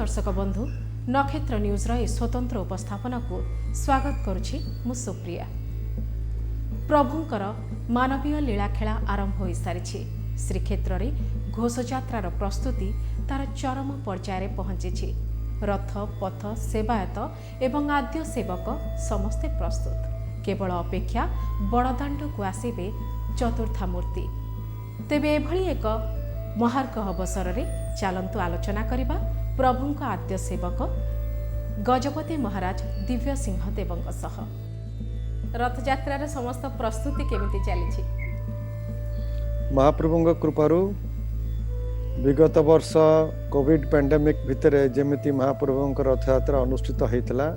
दर्शक बंधु नक्षत्र न्यूज रो स्वतंत्र उपस्थापना को स्वागत करुछि मु सुप्रिया। प्रभुंकर मानवीय लीलाखेला आरंभ हो सारी श्रीक्षेत्र में घोषयात्रार प्रस्तुति तार चरम पर्यायर पहुंची। रथ पथ सेवायत एवं आद्य सेवक समस्ते प्रस्तुत, केवल अपेक्षा बड़दाण्ड को आसबे चतुर्था मूर्ति। तेबे एभली एक महार्घ अवसर में चलंतु आलोचना करिबा प्रभुंक आद्य सेवक गजपति महाराज दिव्य सिंहदेव सह। रथयात्रार समस्त प्रस्तुति केमिति चली? महाप्रभुंक कृपारू विगत वर्ष कोविड पैंडेमिक भितर जेमिति महाप्रभुंक रथयात्रा अनुष्ठित होता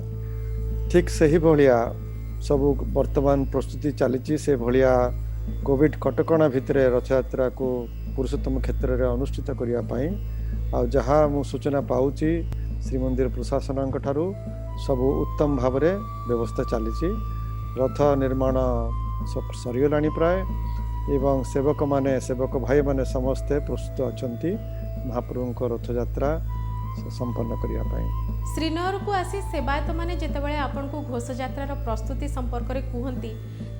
ठीक सही भलिया सबू वर्तमान प्रस्तुति चली। से भलिया कोविड कटकणा भितर रथयात्रा को पुरुषोत्तम क्षेत्र में अनुष्ठित करने आ जहाँ मु सूचना पाऊँची श्रीमंदिर प्रशासन सबू उत्तम भाव व्यवस्था चली। रथ निर्माण सरीगला प्राय एवं सेवक माने सेवक भाई माने समस्ते प्रस्तुत अच्छा महाप्रभु रथयात्रा संपन्न करने। श्रीनगर को आसी सेवायत माने जेतेबेले आपन को घोषयात्रार प्रस्तुति संपर्क रे कुहंती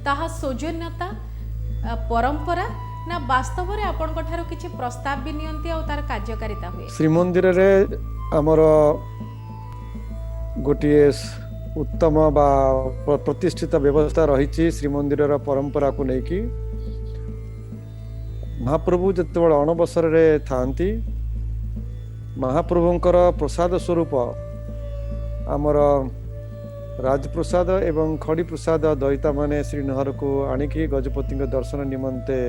ताहा सौजन्यता परंपरा ना वास्तव रे आपन ठारो किछि प्रस्ताव भी नियंती आ तार कार्यकारिता हुए? श्रीमंदिर रे हमर गोटिए उत्तम बा प्रतिष्ठित व्यवस्था रही। श्रीमंदिर परंपरा को लेकी महाप्रभु जितेबाला अणबसर रे थांती महाप्रभुंकर प्रसाद स्वरूप आमर राजप्रसाद एवं खड़ी प्रसाद दैता माने श्रीनगर को आणिकी गजपति दर्शन निमंते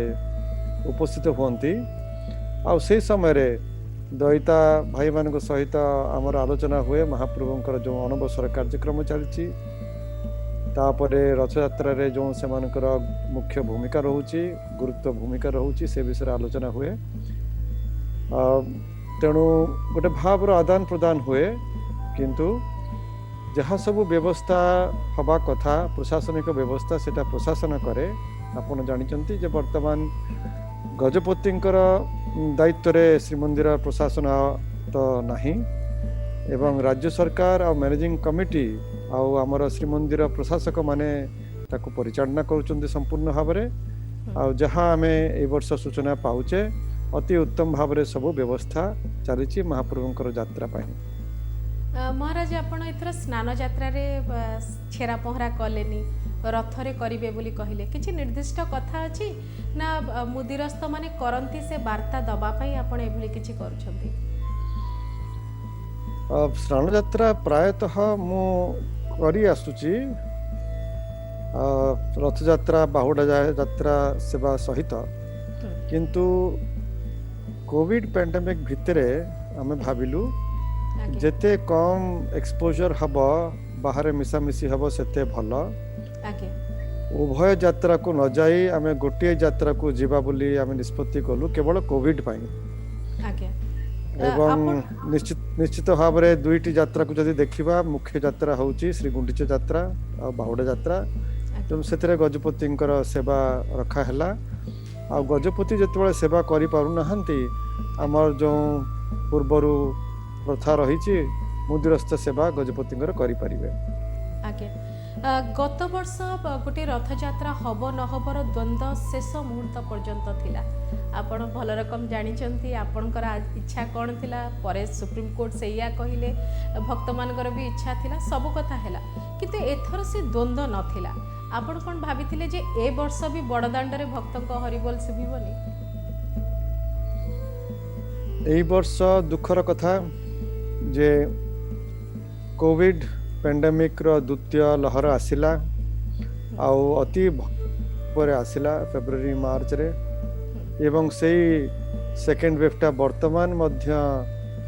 उपस्थित हुंती। आ से समय रे दैता भाई मान सहित आमर आलोचना हुए महाप्रभुंकर जो अणबसर कार्यक्रम चलती तापरे रथयात्रा रे जो से मुख्य भूमिका रोची गुरुत्व भूमिका रोची से विषय आलोचना हुए। तेणु गोटे भाव आदान प्रदान हुए, किंतु जहाँ सब व्यवस्था हवा कथा प्रशासनिक व्यवस्था सेटा प्रशासन करे। आपण जानिचंती जे वर्तमान गजपतिंकर दायित्व रे श्रीमंदिर प्रशासन तो नहीं एवं राज्य सरकार आ मैनेजिंग कमिटी आमर श्रीमंदिर प्रशासक माने ताको परिचालना करुचंती संपूर्ण भाव में। जहाँ आमे ए वर्ष सूचना पाउचे अति उत्तम भाव में सब व्यवस्था चली महाप्रभुंकर यात्रा पाई। महाराज आपण एथर स्नान यात्रा रे छेरा पहरा कलेनी रथ रे करिवे बोली कहिले किछि निर्दिष्ट कथा अछि ना मुदिरस्त माने करंती से वार्ता दबा पई आपण एभली किछि करूछंती? स्नान यात्रा प्रायतः मु करी आसुची रथ यात्रा बाहुडा यात्रा सेवा सहित, किंतु कोविड पैंडेमिक भितरे आमे भाबिलु जेते कम एक्सपोजर हब बाहर मिसामिसी हब सेते भल। उभय यात्रा को न जाई आमे गोटे यात्रा को जीवा बोली आमे निष्पत्ति कलु केवल कोविड पाई। एवं निश्चित भाव में दुईटी यात्रा को जदि देखिबा मुख्य यात्रा होची श्री गुंडीच यात्रा और बाहुडा यात्रा। तेणु से गजपति सेवा रखा है। आ गजपति जिते सेवा करि पारु नहंती आमर जो पूर्वरु प्रथा रही मुदिरस्त सेवा गजपति करि परिबे। गत वर्ष गोटे रथयात्रा हब नहबर द्वंद्व शेष मुहूर्त पर्यंत थिला। आपण भल रकम जानिचंती आपणकर इच्छा कौन थिला, परे सुप्रीम कोर्ट से या कहिले भक्त मानकर भी इच्छा थिला, सब कथा हैला, किंतु एथर से द्वंद्व नथिला। आपण कोन भाबिथिले जे ए वर्ष भी बड़दाण्ड रे भक्तक हरिबोल सुभिबनी? एई वर्ष दुखर कथा जे कोविड पैंडेमिक रो द्वितीय लहर आसिला आउ अति पर आसिला फेब्रुआरी मार्च रे एवं से सेकेंड वेवटा वर्तमान मध्य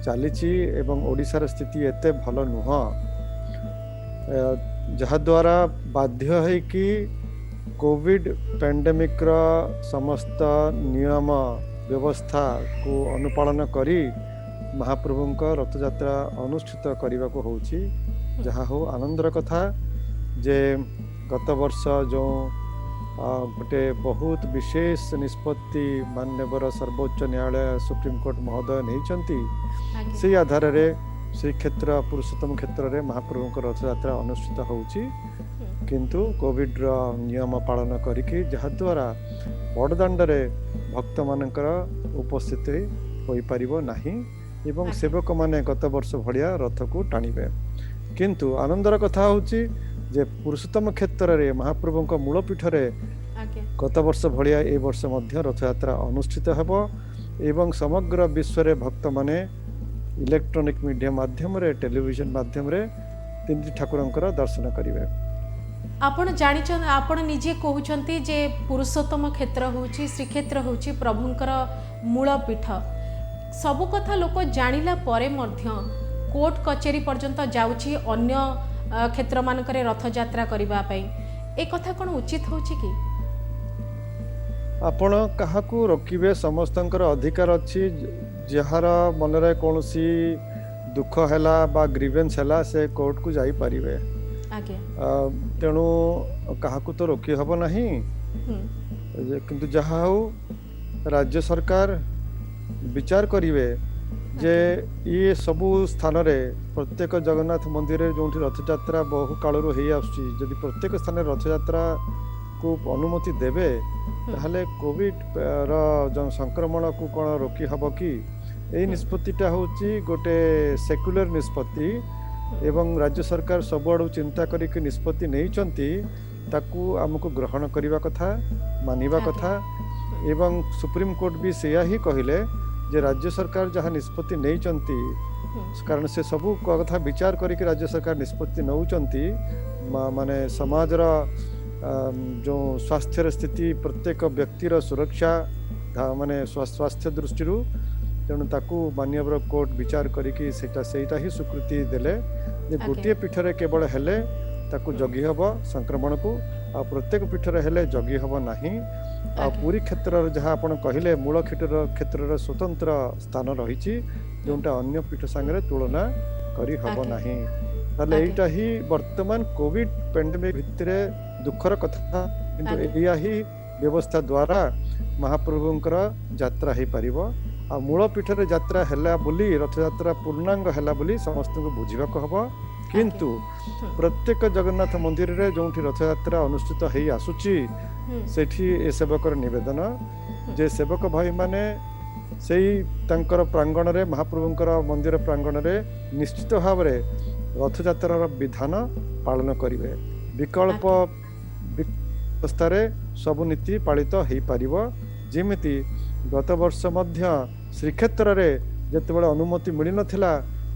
चली एवं ओडिशार स्थिति एते भल नुह, जहा द्वारा बाध्य है कि कोविड पैंडेमिक रो समस्त नियम व्यवस्था को अनुपालन करी महाप्रभुंक रथयात्रा अनुष्ठित करने को होची। जहाँ हो आनंदर कथा जे गत वर्ष जो गोटे बहुत विशेष निष्पत्ति माननीय सर्वोच्च न्यायालय सुप्रीम कोर्ट महोदय नहीं से आधार रे ଶ୍ରୀକ୍ଷେତ୍ର ପୁରୁଷୋତ୍ତମ କ୍ଷେତ୍ରରେ ମହାପ୍ରଭୁଙ୍କ ରଥଯାତ୍ରା ଅନୁଷ୍ଠିତ ହେଉଛି କିନ୍ତୁ କୋଭିଡର ନିୟମ ପାଳନ କରିକି ଯାହାଦ୍ୱାରା ବଡ଼ଦାଣ୍ଡରେ ଭକ୍ତମାନଙ୍କର ଉପସ୍ଥିତି ହୋଇପାରିବ ନାହିଁ ଏବଂ ସେବକମାନେ ଗତ ବର୍ଷ ଭଳିଆ ରଥକୁ ଟାଣିବେ। କିନ୍ତୁ ଆନନ୍ଦର କଥା ହେଉଛି ଯେ ପୁରୁଷୋତ୍ତମ କ୍ଷେତ୍ରରେ ମହାପ୍ରଭୁଙ୍କ ମୂଳପୀଠରେ ଗତ ବର୍ଷ ଭଳିଆ ଏ ବର୍ଷ ମଧ୍ୟ ରଥଯାତ୍ରା ଅନୁଷ୍ଠିତ ହେବ ଏବଂ ସମଗ୍ର ବିଶ୍ୱରେ ଭକ୍ତମାନେ ଇଲେକ୍ଟ୍ରୋନିକ୍ ମିଡ଼ିଆ ମାଧ୍ୟମରେ ଟେଲିଭିଜନ ମାଧ୍ୟମରେ ତିନି ଠାକୁରଙ୍କର ଦର୍ଶନ କରିବେ। ଆପଣ ଜାଣିଛନ୍ତି, ଆପଣ ନିଜେ କହୁଛନ୍ତି ଯେ ପୁରୁଷୋତ୍ତମ କ୍ଷେତ୍ର ହେଉଛି ଶ୍ରୀକ୍ଷେତ୍ର ହେଉଛି ପ୍ରଭୁଙ୍କର ମୂଳ ପୀଠ। ସବୁ କଥା ଲୋକ ଜାଣିଲା ପରେ ମଧ୍ୟ କୋର୍ଟ କଚେରୀ ପର୍ଯ୍ୟନ୍ତ ଯାଉଛି ଅନ୍ୟ କ୍ଷେତ୍ରମାନଙ୍କରେ ରଥଯାତ୍ରା କରିବା ପାଇଁ। ଏ କଥା କ'ଣ ଉଚିତ ହେଉଛି କି? ଆପଣ କାହାକୁ ରୋକିବେ? ସମସ୍ତଙ୍କର ଅଧିକାର ଅଛି। ଯାହାର ମନରେ କୌଣସି ଦୁଃଖ ହେଲା ବା ଗ୍ରିଭେନ୍ସ ହେଲା ସେ କୋର୍ଟକୁ ଯାଇପାରିବେ। ତେଣୁ କାହାକୁ ତ ରୋକି ହେବ ନାହିଁ। କିନ୍ତୁ ଯାହା ହଉ ରାଜ୍ୟ ସରକାର ବିଚାର କରିବେ ଯେ ଇଏ ସବୁ ସ୍ଥାନରେ ପ୍ରତ୍ୟେକ ଜଗନ୍ନାଥ ମନ୍ଦିରରେ ଯେଉଁଠି ରଥଯାତ୍ରା ବହୁ କାଳରୁ ହେଇ ଆସୁଛି, ଯଦି ପ୍ରତ୍ୟେକ ସ୍ଥାନରେ ରଥଯାତ୍ରାକୁ ଅନୁମତି ଦେବେ ତାହେଲେ କୋଭିଡର ଯେଉଁ ସଂକ୍ରମଣକୁ କ'ଣ ରୋକି ହେବ କି? ଏଇ ନିଷ୍ପତ୍ତିଟା ହେଉଛି ଗୋଟେ ସେକ୍ୟୁଲାର ନିଷ୍ପତ୍ତି ଏବଂ ରାଜ୍ୟ ସରକାର ସବୁଆଡ଼ୁ ଚିନ୍ତା କରିକି ନିଷ୍ପତ୍ତି ନେଇଛନ୍ତି, ତାକୁ ଆମକୁ ଗ୍ରହଣ କରିବା କଥା, ମାନିବା କଥା। ଏବଂ ସୁପ୍ରିମକୋର୍ଟ ବି ସେଇଆ ହିଁ କହିଲେ ଯେ ରାଜ୍ୟ ସରକାର ଯାହା ନିଷ୍ପତ୍ତି ନେଇଛନ୍ତି, କାରଣ ସେ ସବୁ କଥା ବିଚାର କରିକି ରାଜ୍ୟ ସରକାର ନିଷ୍ପତ୍ତି ନେଉଛନ୍ତି, ମାନେ ସମାଜର ଯେଉଁ ସ୍ୱାସ୍ଥ୍ୟର ସ୍ଥିତି, ପ୍ରତ୍ୟେକ ବ୍ୟକ୍ତିର ସୁରକ୍ଷା ମାନେ ସ୍ୱାସ୍ଥ୍ୟ ଦୃଷ୍ଟିରୁ, ତେଣୁ ତାକୁ ମାନ୍ୟବର କୋର୍ଟ ବିଚାର କରିକି ସେଇଟା ହିଁ ସ୍ୱୀକୃତି ଦେଲେ ଯେ ଗୋଟିଏ ପୀଠରେ କେବଳ ହେଲେ ତାକୁ ଜଗି ହେବ ସଂକ୍ରମଣକୁ, ଆଉ ପ୍ରତ୍ୟେକ ପୀଠରେ ହେଲେ ଜଗି ହେବ ନାହିଁ। ଆଉ ପୁରୀ କ୍ଷେତ୍ରର ଯାହା ଆପଣ କହିଲେ ମୂଳ କ୍ଷେତ୍ରର ସ୍ୱତନ୍ତ୍ର ସ୍ଥାନ ରହିଛି ଯେଉଁଟା ଅନ୍ୟ ପୀଠ ସାଙ୍ଗରେ ତୁଳନା କରି ହେବ ନାହିଁ। ତାହେଲେ ଏଇଟା ହିଁ ବର୍ତ୍ତମାନ କୋଭିଡ ପେଣ୍ଡେମିକ ଭିତରେ ଦୁଃଖର କଥା, କିନ୍ତୁ ଏଇଆ ହିଁ ବ୍ୟବସ୍ଥା ଦ୍ୱାରା ମହାପ୍ରଭୁଙ୍କର ଯାତ୍ରା ହେଇପାରିବ। ଆଉ ମୂଳ ପୀଠରେ ଯାତ୍ରା ହେଲା ବୋଲି, ରଥଯାତ୍ରା ପୂର୍ଣ୍ଣାଙ୍ଗ ହେଲା ବୋଲି ସମସ୍ତଙ୍କୁ ବୁଝିବାକୁ ହେବ। କିନ୍ତୁ ପ୍ରତ୍ୟେକ ଜଗନ୍ନାଥ ମନ୍ଦିରରେ ଯେଉଁଠି ରଥଯାତ୍ରା ଅନୁଷ୍ଠିତ ହେଇ ଆସୁଛି ସେଠି ଏ ସେବକର ନିବେଦନ ଯେ ସେବକ ଭାଇମାନେ ସେଇ ତାଙ୍କର ପ୍ରାଙ୍ଗଣରେ, ମହାପ୍ରଭୁଙ୍କର ମନ୍ଦିର ପ୍ରାଙ୍ଗଣରେ ନିଶ୍ଚିତ ଭାବରେ ରଥଯାତ୍ରାର ବିଧାନ ପାଳନ କରିବେ। ବିକଳ୍ପ ବ୍ୟବସ୍ଥାରେ ସବୁ ନୀତି ପାଳିତ ହେଇପାରିବ। ଯେମିତି ଗତ ବର୍ଷ ମଧ୍ୟ ଶ୍ରୀକ୍ଷେତ୍ରରେ ଯେତେବେଳେ ଅନୁମତି ମିଳିନଥିଲା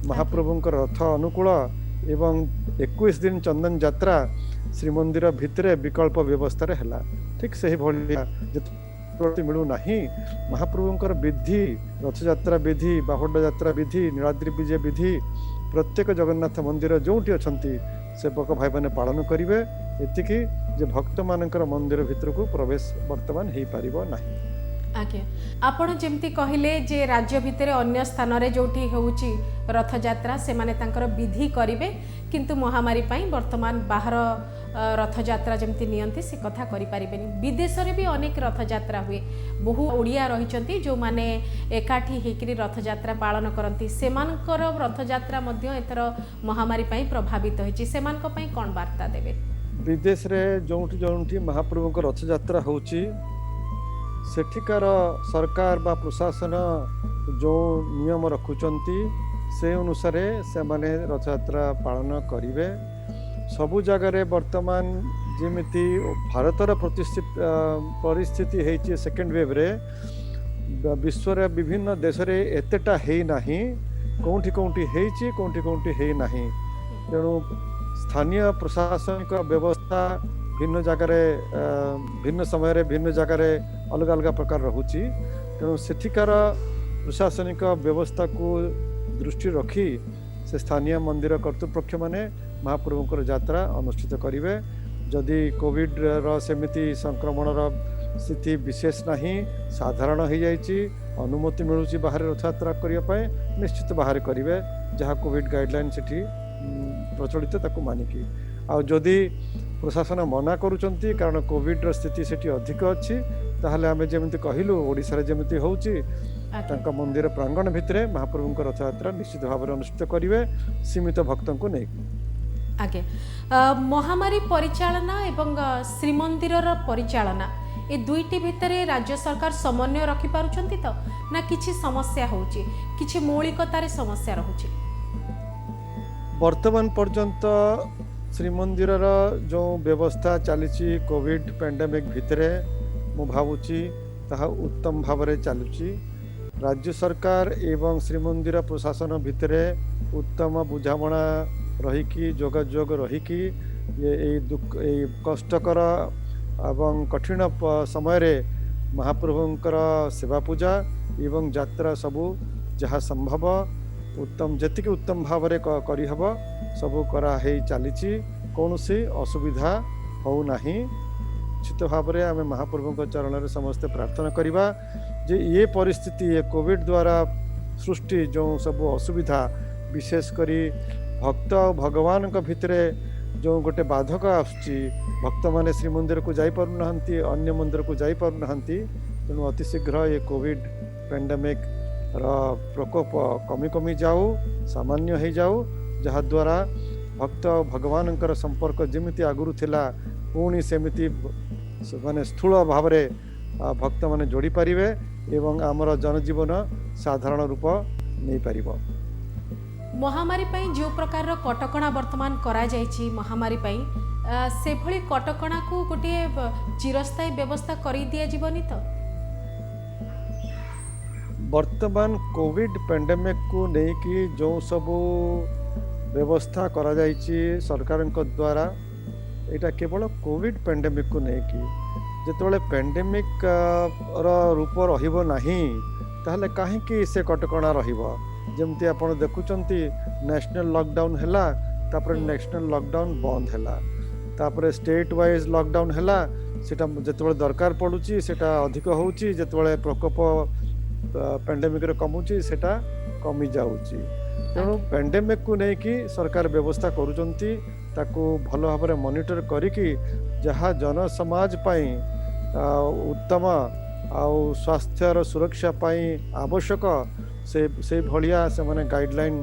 ମହାପ୍ରଭୁଙ୍କର ରଥ ଅନୁକୂଳ ଏବଂ 21 ଦିନ ଚନ୍ଦନ ଯାତ୍ରା ଶ୍ରୀମନ୍ଦିର ଭିତରେ ବିକଳ୍ପ ବ୍ୟବସ୍ଥାରେ ହେଲା। ଠିକ୍ ସେହିଭଳିଆ ଯେତେବେଳେ ମିଳୁନାହିଁ ମହାପ୍ରଭୁଙ୍କର ବିଧି, ରଥଯାତ୍ରା ବିଧି, ବାହୁଡ଼ା ଯାତ୍ରା ବିଧି, ନୀଳାଦ୍ରି ବିଜେ ବିଧି ପ୍ରତ୍ୟେକ ଜଗନ୍ନାଥ ମନ୍ଦିର ଯେଉଁଠି ଅଛନ୍ତି ସେବକ ଭାଇମାନେ ପାଳନ କରିବେ। ଏତିକି ଯେ ଭକ୍ତମାନଙ୍କର ମନ୍ଦିର ଭିତରକୁ ପ୍ରବେଶ ବର୍ତ୍ତମାନ ହେଇପାରିବ ନାହିଁ। ଆଜ୍ଞା, ଆପଣ ଯେମିତି କହିଲେ ଯେ ରାଜ୍ୟ ଭିତରେ ଅନ୍ୟ ସ୍ଥାନରେ ଯେଉଁଠି ହେଉଛି ରଥଯାତ୍ରା ସେମାନେ ତାଙ୍କର ବିଧି କରିବେ, କିନ୍ତୁ ମହାମାରୀ ପାଇଁ ବର୍ତ୍ତମାନ ବାହାର ରଥଯାତ୍ରା ଯେମିତି ନିଅନ୍ତି ସେ କଥା କରିପାରିବେନି। ବିଦେଶରେ ବି ଅନେକ ରଥଯାତ୍ରା ହୁଏ। ବହୁ ଓଡ଼ିଆ ରହିଛନ୍ତି ଯେଉଁମାନେ ଏକାଠି ହେଇକରି ରଥଯାତ୍ରା ପାଳନ କରନ୍ତି, ସେମାନଙ୍କର ରଥଯାତ୍ରା ମଧ୍ୟ ଏଥର ମହାମାରୀ ପାଇଁ ପ୍ରଭାବିତ ହୋଇଛି। ସେମାନଙ୍କ ପାଇଁ କ'ଣ ବାର୍ତ୍ତା ଦେବେ? ବିଦେଶରେ ଯେଉଁଠି ଯେଉଁଠି ମହାପ୍ରଭୁଙ୍କ ରଥଯାତ୍ରା ହେଉଛି ସେଠିକାର ସରକାର ବା ପ୍ରଶାସନ ଯେଉଁ ନିୟମ ରଖୁଛନ୍ତି ସେ ଅନୁସାରେ ସେମାନେ ରଥଯାତ୍ରା ପାଳନ କରିବେ। ସବୁ ଜାଗାରେ ବର୍ତ୍ତମାନ ଯେମିତି ଭାରତର ପରିସ୍ଥିତି ହେଇଛି ସେକେଣ୍ଡ ୱେଭ୍ରେ, ବିଶ୍ୱରେ ବିଭିନ୍ନ ଦେଶରେ ଏତେଟା ହେଇନାହିଁ, କେଉଁଠି କେଉଁଠି ହେଇଛି, କେଉଁଠି କେଉଁଠି ହେଇନାହିଁ। ତେଣୁ ସ୍ଥାନୀୟ ପ୍ରଶାସନିକ ବ୍ୟବସ୍ଥା ଭିନ୍ନ ଜାଗାରେ ଭିନ୍ନ ସମୟରେ ଭିନ୍ନ ଜାଗାରେ ଅଲଗା ଅଲଗା ପ୍ରକାର ରହୁଛି। ତେଣୁ ସେଠିକାର ପ୍ରଶାସନିକ ବ୍ୟବସ୍ଥାକୁ ଦୃଷ୍ଟିରେ ରଖି ସେ ସ୍ଥାନୀୟ ମନ୍ଦିର କର୍ତ୍ତୃପକ୍ଷମାନେ ମହାପ୍ରଭୁଙ୍କର ଯାତ୍ରା ଅନୁଷ୍ଠିତ କରିବେ। ଯଦି କୋଭିଡର ସେମିତି ସଂକ୍ରମଣର ସ୍ଥିତି ବିଶେଷ ନାହିଁ, ସାଧାରଣ ହେଇଯାଇଛି, ଅନୁମତି ମିଳୁଛି ବାହାରେ ରଥଯାତ୍ରା କରିବା ପାଇଁ, ନିଶ୍ଚିତ ବାହାରେ କରିବେ ଯାହା କୋଭିଡ ଗାଇଡଲାଇନ୍ ସେଠି ପ୍ରଚଳିତ ତାକୁ ମାନିକି। ଆଉ ଯଦି ପ୍ରଶାସନ ମନା କରୁଛନ୍ତି କାରଣ କୋଭିଡର ସ୍ଥିତି ସେଠି ଅଧିକ ଅଛି, ताहले आमे जेमिति कहिलु ओडिसा रे जेमिति होउची आज्ञा तांका मंदिर प्रांगण भितरे महाप्रभुंकर रथयात्रा निश्चित भाव में अनुष्ठित करिवे सीमित भक्तों को नहीं। आज्ञा महामारी परिचालना एवं श्रीमंदिर परिचालना ए दुईटी भितरे राज्य सरकार समन्वय रखि पारुछंती तो ना किछि समस्या होउची किछि मौलिकतार समस्या रहउची? वर्तमान पर्यंत श्रीमंदिर जो व्यवस्था चली कोविड पैंडेमिक भितरे मु भावुची ताहा उत्तम भाव में चलुची। राज्य सरकार एवं श्रीमंदिर प्रशासन भितरे उत्तम बुझामणा रहीकि जोगाजोग रहीकि ये दुख कष्टकर एवं कठिन समय रे महाप्रभुंकर सेवा पूजा एवं यात्रा सबू जहाँ संभव उत्तम जतिक उत्तम भाव में करहब सबू कराई चली कौन सी असुविधा हो नहीं। निश्चित भाव में आम महाप्रभु चरण में समस्ते प्रार्थना करवा जे ये परिस्थिति ये कोविड द्वारा सृष्टि जो सब असुविधा विशेष करी भक्त और भगवान भितरे जो गोटे बाधक आसुची भक्त माने श्रीमंदिर को जाई पारु नहंती अन्य मंदिर को जाई पारु नहंती तेणु अति शीघ्र ये कोविड पैंडेमिक प्रकोप कमी कमी जाऊ सामान्य हो जाऊ जहाँ द्वारा भक्त और भगवान संपर्क जमिति आगुरु थिला पुणी सेमिति माने स्थूल भाव में भक्त माने जोड़ी पारिबे एवं आमर जनजीवन साधारण रूप नहीं पारिबो। महामारी पई जो प्रकार कटकणा वर्तमान करा जायछि महामारी पई से भली कटकणा को गोटे चिरस्थायी व्यवस्था करी दिया जीवनी तो वर्तमान कोविड पैंडेमिक को लेकिन जो सब व्यवस्था करा जायछि सरकार द्वारा यहाँ केवल कोविड पैंडेमिक को लेकिन जिते पैंडेमिक रूप रहिबो नहीं ताहले काहेकि से कटकणा रहिबो जमती आपण देखुचंती नेशनल लॉकडाउन हैला तापर नेशनल लॉकडाउन बंद हैला तापर स्टेट वाइज लॉकडाउन हैला सेटा जेतबेले दरकार पडुची सेटा अधिक होउची जेतबेले प्रकोप पैंडेमिक रे कमुची सेटा कमी जाउची तेणु पैंडेमिक को लेकिन सरकार व्यवस्था करुचंती ताकू भल भाव में मॉनिटर करिकी जहाँ जन समाज पाई उत्तम आउ स्वास्थ्यर सुरक्षा पाई आवश्यक से भलिया से माने गाइडलाइन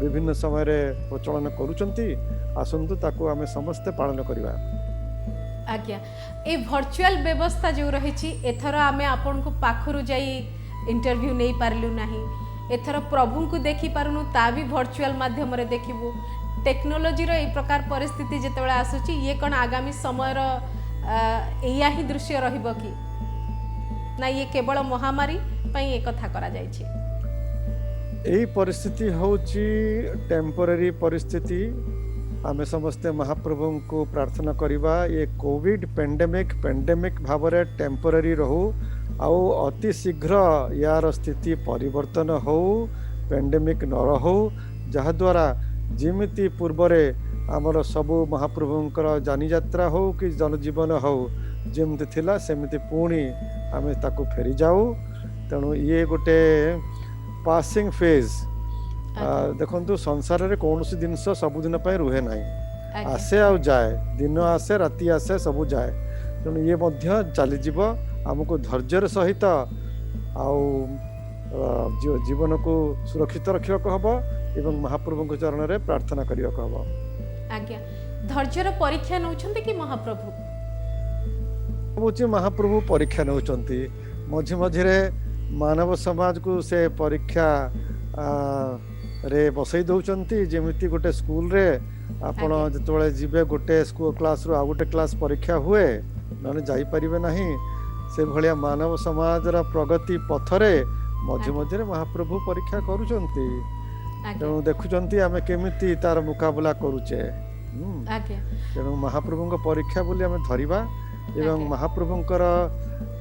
विभिन्न समय रे प्रचलन करुचंती आसंतु ताकू आमे समस्ते पालन करिवा। आज्ञा ए वर्चुअल व्यवस्था जो रही एथर आमे आपन को पाखरु जाई इंटरव्यू नहीं पारलु नाही एथर प्रभु को देखि पारुनु ता भी वर्चुअल माध्यम रे देखिबु टेक्नोलोजी रो ए प्रकार परिस्थिति जेतेबेला आसुची ये कौन आगामी समय रो एया ही दृश्य रहिबो कि ना ये केवल महामारी पई एक कथा करा जाय छी? यही परिस्थिति होची टेम्पोरेरी परिस्थिति आमे समस्ते महाप्रभु को प्रार्थना करिबा ये कोविड पैंडेमिक भाव में टेम्पोरेरी रहू आउ अति शीघ्र यार स्थिति परिवर्तन हो पैंडेमिक न रहू जहा द्वारा जिमिति पूर्वरे आमर सबु महाप्रभुंकर जानी यात्रा हो कि जनजीवन हो जमती थिला सेमिति पुणी आमे ताकू फेरी जाऊ तेणु ये गोटे पासिंग फेज देखंतु संसार रे कौन सी जिनस सबुदिन पे रुहे नहीं आसे आ जाए दिन आसे राति आसे सबु जाए तेणु ये मध्य चली जीव आमको धैर्यर सहित आउ जीवन को सुरक्षित रखा हम एवं महाप्रभु चरण रे प्रार्थना करने को हम। आज्ञा धैर्यर परीक्षा नौछंती कि महाप्रभु बुझे महाप्रभु परीक्षा नौछंती मझे मझे मानव समाज को से परीक्षा रे बसई दौचंती जेमिति गोटे स्कूल रे आपण जतबेले जीवे गोटे स्कूल क्लास रो आ गोटे क्लास परीक्षा हुए नने जाई परिबे नहीं से भलिया मानव समाज रा प्रगति पथरे मझे मझे महाप्रभु परीक्षा करूचंती तेणु देखुचंती आमे केमिति तार मुकाबला करूचे तेणु महाप्रभु परीक्षा बोली आमे धरिबा एवं महाप्रभुंकर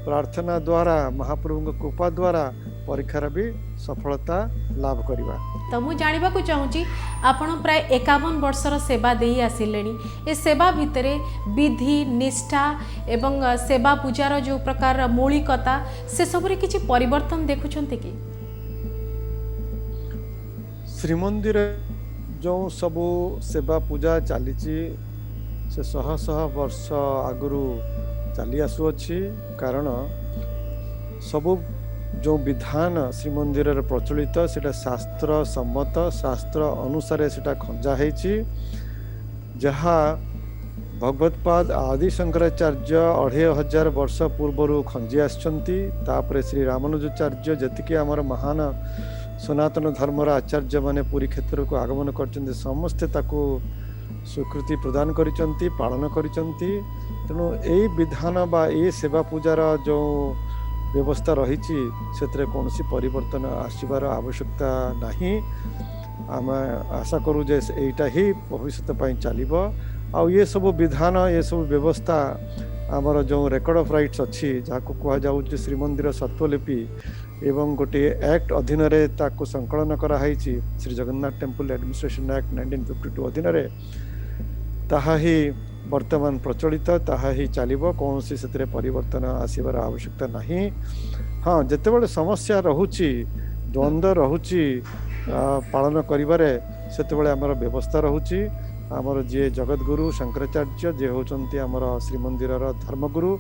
प्रार्थना द्वारा महाप्रभु कृपा द्वारा परीक्षार भी सफलता लाभ करिबा। तो मु जानिबा को चाहूची आपण प्राय 51 वर्षर सेवा देई आसिलेनी ए सेवा भितरे विधि निष्ठा एवं सेवा पूजार जो प्रकार मौलिकता से सबरे किछि परिवर्तन देखुछंती कि? श्रीमंदिर जो सबु सेवा पूजा चलीची से शह शह वर्ष आगुरु ଚାଲି ଆସୁଅଛି। କାରଣ ସବୁ ଯେଉଁ ବିଧାନ ଶ୍ରୀମନ୍ଦିରରେ ପ୍ରଚଳିତ ସେଟା ଶାସ୍ତ୍ର ସମ୍ମତ, ଶାସ୍ତ୍ର ଅନୁସାରେ ସେଟା ଖଞ୍ଜା ହେଇଛି। ଯାହା ଭଗବତ୍ପାଦ ଆଦି ଶଙ୍କରାଚାର୍ଯ୍ୟ 2500 ବର୍ଷ ପୂର୍ବରୁ ଖଞ୍ଜି ଆସିଛନ୍ତି। ତାପରେ ଶ୍ରୀ ରାମାନୁଜାଚାର୍ଯ୍ୟ ଯେତିକି ଆମର ମହାନ ସନାତନ ଧର୍ମର ଆଚାର୍ଯ୍ୟ ମାନେ ପୁରୀ କ୍ଷେତ୍ରକୁ ଆଗମନ କରିଛନ୍ତି ସମସ୍ତେ ତାକୁ ସ୍ୱୀକୃତି ପ୍ରଦାନ କରିଛନ୍ତି, ପାଳନ କରିଛନ୍ତି। ତେଣୁ ଏଇ ବିଧାନ ବା ଏଇ ସେବା ପୂଜାର ଯେଉଁ ବ୍ୟବସ୍ଥା ରହିଛି ସେଥିରେ କୌଣସି ପରିବର୍ତ୍ତନ ଆସିବାର ଆବଶ୍ୟକତା ନାହିଁ। ଆମେ ଆଶା କରୁ ଯେ ଏଇଟା ହିଁ ଭବିଷ୍ୟତ ପାଇଁ ଚାଲିବ। ଆଉ ଏ ସବୁ ବିଧାନ, ଏ ସବୁ ବ୍ୟବସ୍ଥା ଆମର ଯେଉଁ ରେକର୍ଡ ଅଫ୍ ରାଇଟ୍ସ ଅଛି ଯାହାକୁ କୁହାଯାଉଛି ଶ୍ରୀମନ୍ଦିର ସ୍ୱତ୍ତ୍ୱଲିପି ଏବଂ ଗୋଟିଏ ଆକ୍ଟ ଅଧୀନରେ ତାକୁ ସଂକଳନ କରାଯାଇଛି Shri Jagannath temple administration act 1952 ଅଧୀନରେ। ତାହା ହିଁ ବର୍ତ୍ତମାନ ପ୍ରଚଳିତ, ତାହା ହିଁ ଚାଲିବ। କୌଣସି ସେଥିରେ ପରିବର୍ତ୍ତନ ଆସିବାର ଆବଶ୍ୟକତା ନାହିଁ। ହଁ, ଯେତେବେଳେ ସମସ୍ୟା ରହୁଛି, ଦ୍ୱନ୍ଦ୍ୱ ରହୁଛି ପାଳନ କରିବାରେ, ସେତେବେଳେ ଆମର ବ୍ୟବସ୍ଥା ରହୁଛି। ଆମର ଯିଏ ଜଗତଗୁରୁ ଶଙ୍କରାଚାର୍ଯ୍ୟ, ଯିଏ ହେଉଛନ୍ତି ଆମର ଶ୍ରୀମନ୍ଦିରର ଧର୍ମଗୁରୁ,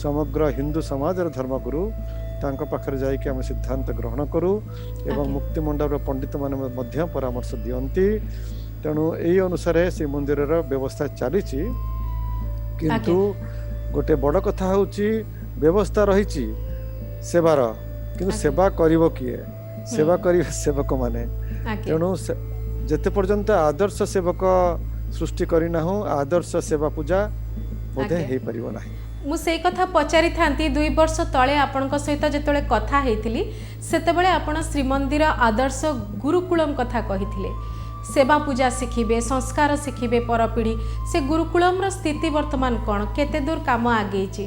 ସମଗ୍ର ହିନ୍ଦୁ ସମାଜର ଧର୍ମଗୁରୁ, ତାଙ୍କ ପାଖରେ ଯାଇକି ଆମେ ସିଦ୍ଧାନ୍ତ ଗ୍ରହଣ କରୁ ଏବଂ ମୁକ୍ତିମଣ୍ଡଳର ପଣ୍ଡିତମାନେ ମଧ୍ୟ ପରାମର୍ଶ ଦିଅନ୍ତି। ତେଣୁ ଏହି ଅନୁସାରେ ଶ୍ରୀମନ୍ଦିରର ବ୍ୟବସ୍ଥା ଚାଲିଛି। କିନ୍ତୁ ଗୋଟେ ବଡ଼ କଥା ହେଉଛି ବ୍ୟବସ୍ଥା ରହିଛି ସେବାର, କିନ୍ତୁ ସେବା କରିବ କିଏ? ସେବା କରିବେ ସେବକମାନେ। ତେଣୁ ଯେତେ ପର୍ଯ୍ୟନ୍ତ ଆଦର୍ଶ ସେବକ ସୃଷ୍ଟି କରିନାହୁଁ, ଆଦର୍ଶ ସେବା ପୂଜା ବୋଧେ ହେଇପାରିବ ନାହିଁ। ମୁଁ ସେଇ କଥା ପଚାରିଥାନ୍ତି, 2 ବର୍ଷ ତଳେ ଆପଣଙ୍କ ସହିତ ଯେତେବେଳେ କଥା ହେଇଥିଲି ସେତେବେଳେ ଆପଣ ଶ୍ରୀମନ୍ଦିର ଆଦର୍ଶ ଗୁରୁକୁଳମ କଥା କହିଥିଲେ। ସେବା ପୂଜା ଶିଖିବେ, ସଂସ୍କାର ଶିଖିବେ ପରପିଢ଼ି। ସେ ଗୁରୁକୁଳମର ସ୍ଥିତି ବର୍ତ୍ତମାନ କ'ଣ? କେତେ ଦୂର କାମ ଆଗେଇଛି?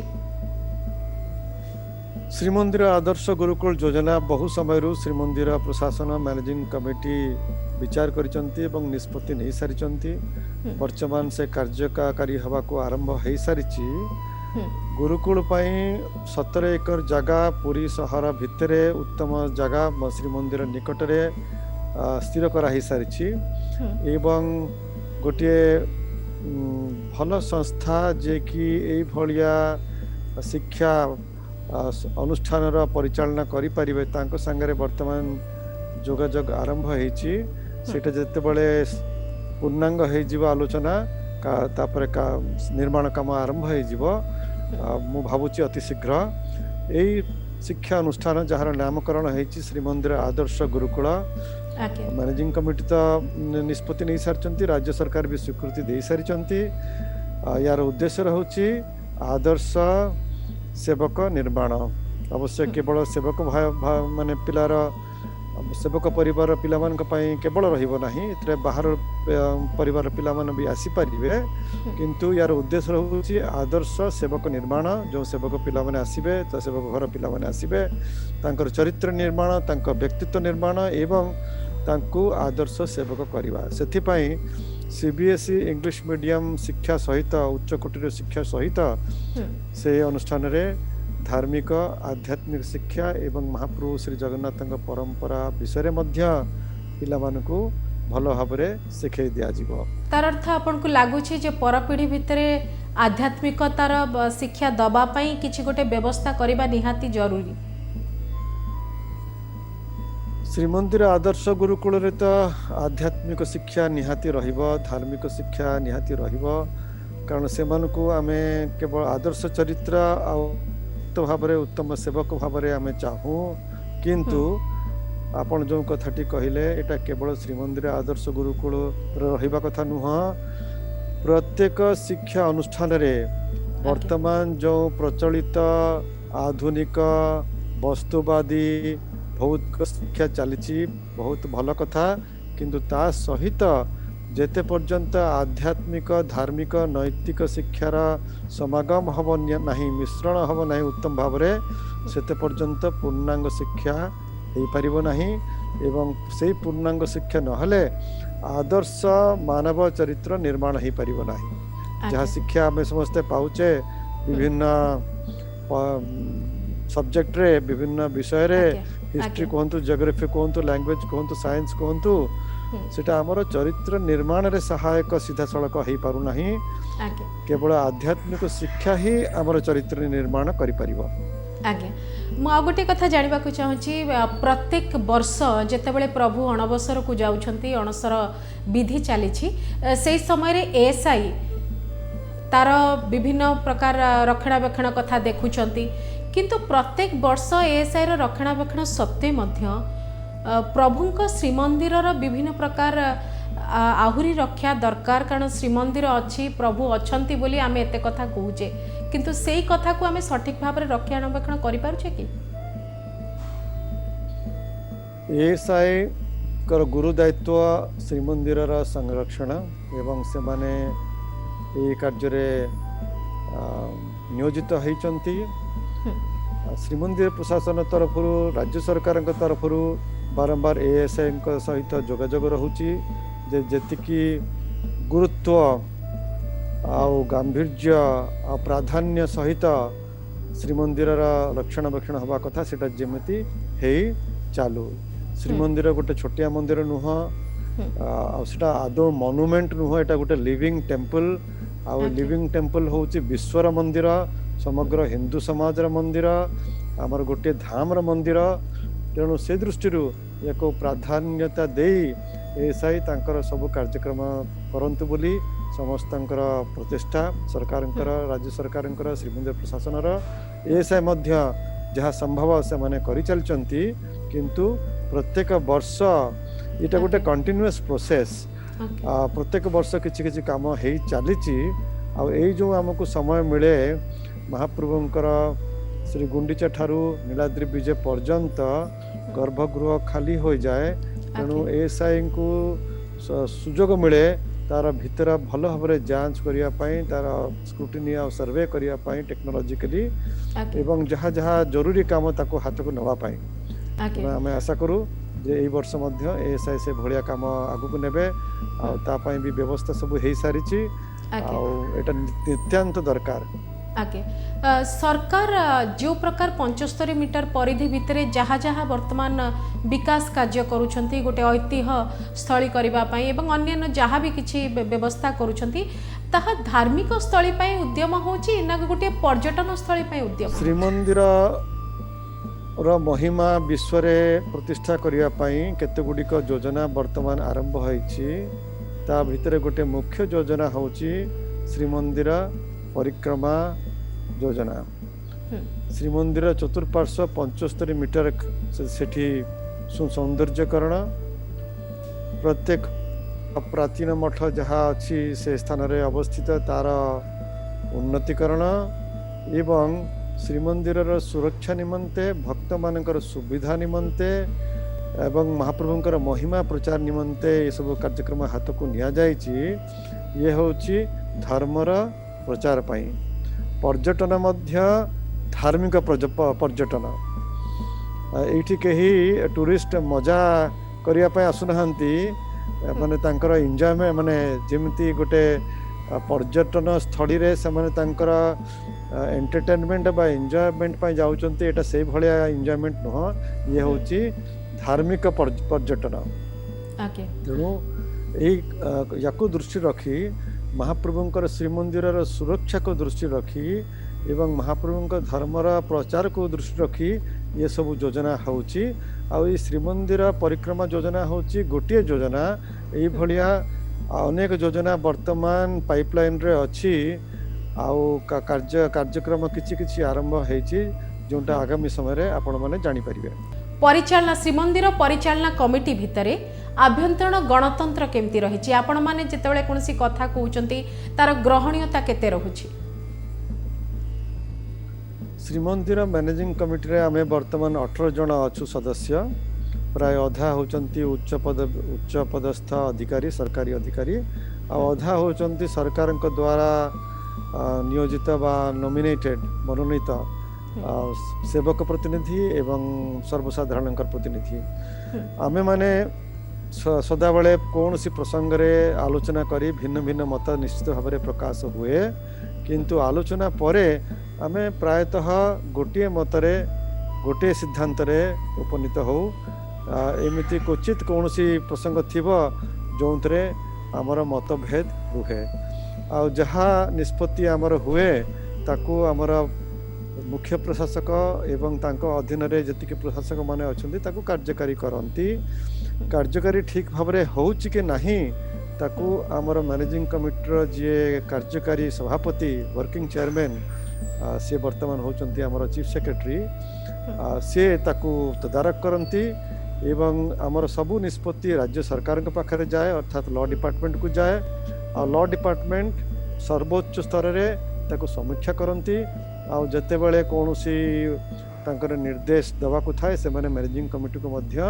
ଶ୍ରୀମନ୍ଦିର ଆଦର୍ଶ ଗୁରୁକୁଳ ଯୋଜନା ବହୁ ସମୟରୁ ଶ୍ରୀମନ୍ଦିର ପ୍ରଶାସନ ମ୍ୟାନେଜିଂ କମିଟି ବିଚାର କରିଛନ୍ତି ଏବଂ ନିଷ୍ପତ୍ତି ନେଇସାରିଛନ୍ତି। ବର୍ତ୍ତମାନ ସେ କାର୍ଯ୍ୟକାରୀ ହେବାକୁ ଆରମ୍ଭ ହେଇସାରିଛି। ଗୁରୁକୁଳ ପାଇଁ 17 ଏକର ଜାଗା ପୁରୀ ସହର ଭିତରେ ଉତ୍ତମ ଜାଗା ଶ୍ରୀମନ୍ଦିର ନିକଟରେ ସ୍ଥିର କରାହେଇସାରିଛି ଏବଂ ଗୋଟିଏ ଭଲ ସଂସ୍ଥା ଯିଏକି ଏଇଭଳିଆ ଶିକ୍ଷା ଅନୁଷ୍ଠାନର ପରିଚାଳନା କରିପାରିବେ ତାଙ୍କ ସାଙ୍ଗରେ ବର୍ତ୍ତମାନ ଯୋଗାଯୋଗ ଆରମ୍ଭ ହେଇଛି। ସେଇଟା ଯେତେବେଳେ ପୂର୍ଣ୍ଣାଙ୍ଗ ହେଇଯିବ ଆଲୋଚନା, ତାପରେ ନିର୍ମାଣ କାମ ଆରମ୍ଭ ହେଇଯିବ, ମୁଁ ଭାବୁଛି ଅତି ଶୀଘ୍ର ଏଇ ଶିକ୍ଷା ଅନୁଷ୍ଠାନ ଯାହାର ନାମକରଣ ହେଇଛି ଶ୍ରୀମନ୍ଦିର ଆଦର୍ଶ ଗୁରୁକୁଳ, ମ୍ୟାନେଜିଂ କମିଟି ତ ନିଷ୍ପତ୍ତି ନେଇସାରିଛନ୍ତି, ରାଜ୍ୟ ସରକାର ବି ସ୍ୱୀକୃତି ଦେଇସାରିଛନ୍ତି। ୟାର ଉଦ୍ଦେଶ୍ୟ ରହୁଛି ଆଦର୍ଶ ସେବକ ନିର୍ମାଣ। ଅବଶ୍ୟ କେବଳ ସେବକ ମାନେ ପିଲାର ସେବକ ପରିବାର ପିଲାମାନଙ୍କ ପାଇଁ କେବଳ ରହିବ ନାହିଁ, ଏଥିରେ ବାହାର ପରିବାର ପିଲାମାନେ ବି ଆସିପାରିବେ। କିନ୍ତୁ ୟାର ଉଦ୍ଦେଶ୍ୟ ରହୁଛି ଆଦର୍ଶ ସେବକ ନିର୍ମାଣ। ଯେଉଁ ସେବକ ପିଲାମାନେ ଆସିବେ, ତ ସେବକ ଘର ପିଲାମାନେ ଆସିବେ, ତାଙ୍କର ଚରିତ୍ର ନିର୍ମାଣ, ତାଙ୍କ ବ୍ୟକ୍ତିତ୍ୱ ନିର୍ମାଣ ଏବଂ ତାଙ୍କୁ ଆଦର୍ଶ ସେବକ କରିବା। ସେଥିପାଇଁ CBSE ଇଂଲିଶ ମିଡ଼ିୟମ ଶିକ୍ଷା ସହିତ, ଉଚ୍ଚ କୋଟିର ଶିକ୍ଷା ସହିତ ସେ ଅନୁଷ୍ଠାନରେ ଧାର୍ମିକ ଆଧ୍ୟାତ୍ମିକ ଶିକ୍ଷା ଏବଂ ମହାପ୍ରଭୁ ଶ୍ରୀ ଜଗନ୍ନାଥଙ୍କ ପରମ୍ପରା ବିଷୟରେ ମଧ୍ୟ ପିଲାମାନଙ୍କୁ ଭଲ ଭାବରେ ଶିଖାଇ ଦିଆଯିବ। ତାର ଅର୍ଥ ଆପଣଙ୍କୁ ଲାଗୁଛି ଯେ ପରପିଢ଼ି ଭିତରେ ଆଧ୍ୟାତ୍ମିକତାର ଶିକ୍ଷା ଦେବା ପାଇଁ କିଛି ଗୋଟେ ବ୍ୟବସ୍ଥା କରିବା ନିହାତି ଜରୁରୀ? ଶ୍ରୀମନ୍ଦିର ଆଦର୍ଶ ଗୁରୁକୁଳରେ ତ ଆଧ୍ୟାତ୍ମିକ ଶିକ୍ଷା ନିହାତି ରହିବ, ଧାର୍ମିକ ଶିକ୍ଷା ନିହାତି ରହିବ। କାରଣ ସେମାନଙ୍କୁ ଆମେ କେବଳ ଆଦର୍ଶ ଚରିତ୍ର ଆଉ ଭାବରେ ଉତ୍ତମ ସେବକ ଭାବରେ ଆମେ ଚାହୁଁ। କିନ୍ତୁ ଆପଣ ଯେଉଁ କଥାଟି କହିଲେ, ଏଇଟା କେବଳ ଶ୍ରୀମନ୍ଦିର ଆଦର୍ଶ ଗୁରୁକୁଳ ରହିବା କଥା ନୁହଁ। ପ୍ରତ୍ୟେକ ଶିକ୍ଷା ଅନୁଷ୍ଠାନରେ ବର୍ତ୍ତମାନ ଯେଉଁ ପ୍ରଚଳିତ ଆଧୁନିକ ବସ୍ତୁବାଦୀ ଭୌତିକ ଶିକ୍ଷା ଚାଲିଛି, ବହୁତ ଭଲ କଥା। କିନ୍ତୁ ତା ସହିତ ଯେତେ ପର୍ଯ୍ୟନ୍ତ ଆଧ୍ୟାତ୍ମିକ ଧାର୍ମିକ ନୈତିକ ଶିକ୍ଷାର ସମାଗମ ହେବ ନାହିଁ, ମିଶ୍ରଣ ହେବ ନାହିଁ ଉତ୍ତମ ଭାବରେ, ସେତେ ପର୍ଯ୍ୟନ୍ତ ପୂର୍ଣ୍ଣାଙ୍ଗ ଶିକ୍ଷା ହେଇପାରିବ ନାହିଁ। ଏବଂ ସେଇ ପୂର୍ଣ୍ଣାଙ୍ଗ ଶିକ୍ଷା ନହେଲେ ଆଦର୍ଶ ମାନବ ଚରିତ୍ର ନିର୍ମାଣ ହେଇପାରିବ ନାହିଁ। ଯାହା ଶିକ୍ଷା ଆମେ ସମସ୍ତେ ପାଉଛେ ବିଭିନ୍ନ ସବଜେକ୍ଟରେ, ବିଭିନ୍ନ ବିଷୟରେ, ହିଷ୍ଟ୍ରି କୁହନ୍ତୁ, ଜିଓଗ୍ରାଫି କୁହନ୍ତୁ, ଲାଙ୍ଗୁଏଜ କୁହନ୍ତୁ, ସାଇନ୍ସ କୁହନ୍ତୁ, सेटा हमर चरित्र निर्माण रे सहायक सीधा सड़क हो पारु नाही। आगे केवल आध्यात्मिक शिक्षा ही हमर चरित्र निर्माण करि परिबो। आगे मु आ गोटे कथा जानवा चाहूँगी प्रत्येक वर्ष जितेबाला प्रभु अणबसर को जाउछंती अणसर विधि चली से समय एएसआई तार विभिन्न प्रकार रक्षणाबेक्षण कथा देखुंती किंतु प्रत्येक वर्ष एएसआई रक्षणाबेक्षण सत्वे मध्य प्रभुंक श्रीमंदिर विभिन्न प्रकार आहुरी रक्षा दरकार कारण श्रीमंदिर अच्छी प्रभु अछंती बोली आमे एते कथा कहूचे किंतु सेई कथा को आमे सठिक भाव में रक्षणाबेक्षण करि पारुछे कि एएसआई कर गुरु दायित्व श्रीमंदिर संरक्षण एवं से माने ए कार्य रे नियोजित होइचंती। श्रीमंदिर प्रशासन तरफ राज्य सरकार तरफ बारंबार एएसआई सहित जोगाजोग रहुची जेतिकी गुरुत्व आउ गांभीर्य आ प्राधान्य सहित श्रीमंदिर रक्षणाबेक्षण हवा कथा सेटा जेमिति हेई चालू। श्रीमंदिर गोटे छोटिया मंदिर नुह सेटा आदौ मॉन्यूमेंट नुह एटा गोटे लिविंग टेम्पल आ लिविंग टेम्पल होउची विश्वर मंदिर समग्र हिंदू समाज मंदिर आमर गोटे धाम मंदिर तेणु से दृष्टि एक प्राधान्यता दे एएसआई तांकर सब कार्यक्रम करंतु बोली समस्तंकर प्रचेष्टा सरकार राज्य सरकार श्रीमंदिर प्रशासन एएसआई मध्य जहाँ संभव से माने करि चलचंती किंतु प्रत्येक वर्ष इटा गोटे कंटिन्यूअस प्रोसेस प्रत्येक वर्ष किछि किछि काम हेई चलीची आ एई जो हमको समय मिले महाप्रभुंकर श्री गुंडीचा ठारू नीलाद्री विजय पर्यंत गर्भगृह खाली हो जाए तेणु एएसआई को सुजोग मिले तार भितर भल भाव जांच करिया पाई तार स्क्रूटिनी आ सर्वे करिया पाई टेक्नोलॉजिकली एवं जहाँ जहाँ जरूरी काम ताको हाथ को नवा पाई आम आशा करूँ जे एई वर्ष मध्य एएसआई से भलिया काम आगु को नेबे आ ता पाई भी व्यवस्था सब हेई सारिची आ एटा नित्यांत दरकार। आगे सरकार जो प्रकार 75 मीटर परिधि भितर जहाँ जहाँ वर्तमान विकास कार्य करुछंती गोटे ऐतिह्य स्थली करिबा पाई एवं अन्य जहाँ भी किछि व्यवस्था करुछंती ताहा धार्मिक स्थली पाई उद्यम होची ना गोटे पर्यटन स्थली पाई उद्यम। श्रीमंदिर र महिमा विश्व रे प्रतिष्ठा करिया पाई केते गुडिक योजना वर्तमान आरंभ होईची ता भितर गोटे मुख्य योजना होची श्रीमंदिर परिक्रमा योजना। श्रीमंदिर चतुर्पार्श्व 75 मीटर सेठी सौंदर्यकरण प्रत्येक प्राचीन मठ जहाँ अच्छी से स्थान रे अवस्थित तार उन्नतिकरण एवं श्रीमंदिर सुरक्षा निमंते भक्त मानकर सुविधा निमंते एवं महाप्रभुंकर महिमा प्रचार निमंते ये सब कार्यक्रम हाथ को निया जाइछि। ये होची धर्मर प्रचार पाई पर्यटन मध्य धार्मिक पर्यटन एठी कही टूरिस्ट मजा करिया पाई आसुनाहांती माने तांकर एन्जॉयमेंट माने जेमती गोटे पर्यटन स्थली रे से माने तांकर एंटरटेनमेंट बा एन्जॉयमेंट पाई जाउचंती एटा से भलिया एन्जॉयमेंट न ये होची धार्मिक पर्यटन। तेणु याकू दृष्टि रखी महाप्रभुंकर श्रीमंदिर सुरक्षा को दृष्टि रखी एवं महाप्रभुंकर धर्मर प्रचार को दृष्टि रखी ये सब योजना होची आ श्रीमंदिर परिक्रमा योजना होची गोटे योजना यही भलिया अनेक योजना वर्तमान पाइपलाइन रे अच्छी आउ कार्यक्रम किछि किछि आरंभ हेछि जोंटा आगामी समय रे आपण माने जानि परिबे। परिचालना श्रीमंदिर परिचालना कमिटी भितरे आभ्यंतरण गणतंत्र केमती रहिछि आपण माने जेतेबेले कोनसी कथा कहउचंती तार ग्रहणीयता केते रहुछि। श्रीमंदिर मैनेजिंग कमिटी रे आमे वर्तमान 18 जन अछु सदस्य प्राय अधा होचंती उच्च पदस्थ अधिकारी सरकारी अधिकारी आ अधा होचंती सरकार द्वारा नियोजित बा नॉमिनेटेड मनोनीत सेवक प्रतिनिधि एवं सर्वसाधारण प्रतिनिधि आमे माने सदाबले कौन सी प्रसंग रे आलोचना करी भिन्न भिन्न मत निश्चित भाव में प्रकाश हुए किंतु आलोचना परे आमे प्रायतः गोटे मतरे गोटे सिद्धांत रे उपनीत हो एमती क्वचित कौन प्रसंग थी जो आमर मतभेद रुहे आ जहाँ निष्पत्ति आमर हुए ताकू आमर मुख्य प्रशासक एवं तांको अधीन रे जतिक प्रशासक माने अछंती ताकू कार्यकारी करंती कार्यकारी ठीक भाव रे होउची के नाही ताकू आमर मैनेजिंग कमिटीर जे कार्यकारी सभापति वर्किंग चेयरमैन से वर्तमान होचंती आमर चीफ सेक्रेटरी से ताकू तदारक करंती एवं आमर सबू निष्पत्ति राज्य सरकार के पाखरे जाए अर्थात लॉ डिपार्टमेंट को जाए आ लॉ डिपार्टमेंट सर्वोच्च स्तर रे ताकू समीक्षा करंती आ जते बेले कोनोसी तांकर निर्देश देवा को थाए से माने मैनेजिंग कमिटी को मध्य